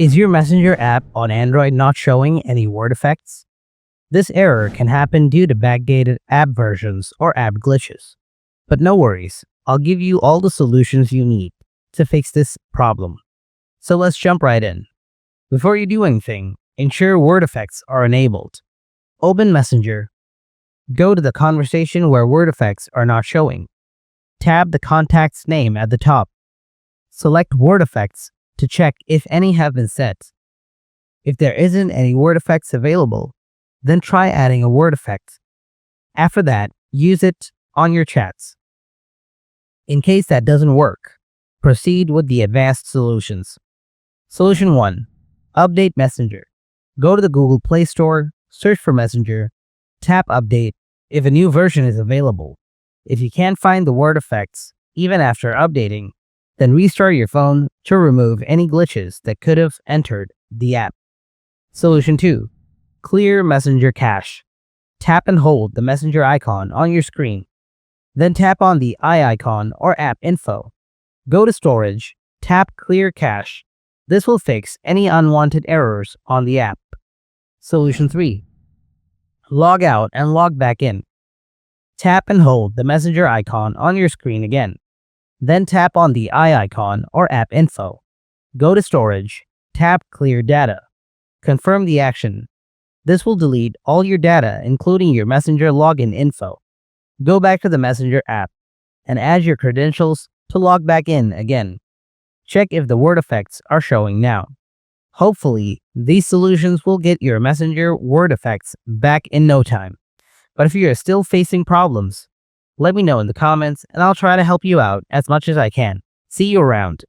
Is your Messenger app on Android not showing any word effects? This error can happen due to backdated app versions or app glitches. But no worries, I'll give you all the solutions you need to fix this problem. So let's jump right in. Before you do anything, ensure word effects are enabled. Open Messenger. Go to the conversation where word effects are not showing. Tab the contact's name at the top. Select word effects to check if any have been set. If there isn't any word effects available, then try adding a word effect. After that, use it on your chats. In case that doesn't work, proceed with the advanced solutions. Solution 1. Update Messenger. Go to the Google Play Store, search for Messenger, tap Update if a new version is available. If you can't find the word effects, even after updating, then restart your phone to remove any glitches that could have entered the app. Solution 2. Clear Messenger cache. Tap and hold the Messenger icon on your screen. Then tap on the eye icon or app info. Go to Storage, tap Clear Cache. This will fix any unwanted errors on the app. Solution 3. Log out and log back in. Tap and hold the Messenger icon on your screen again. Then tap on the eye icon or app info. Go to Storage, tap Clear Data. Confirm the action. This will delete all your data, including your Messenger login info. Go back to the Messenger app and add your credentials to log back in again. Check if the word effects are showing now. Hopefully, these solutions will get your Messenger word effects back in no time. But if you are still facing problems, let me know in the comments and I'll try to help you out as much as I can. See you around.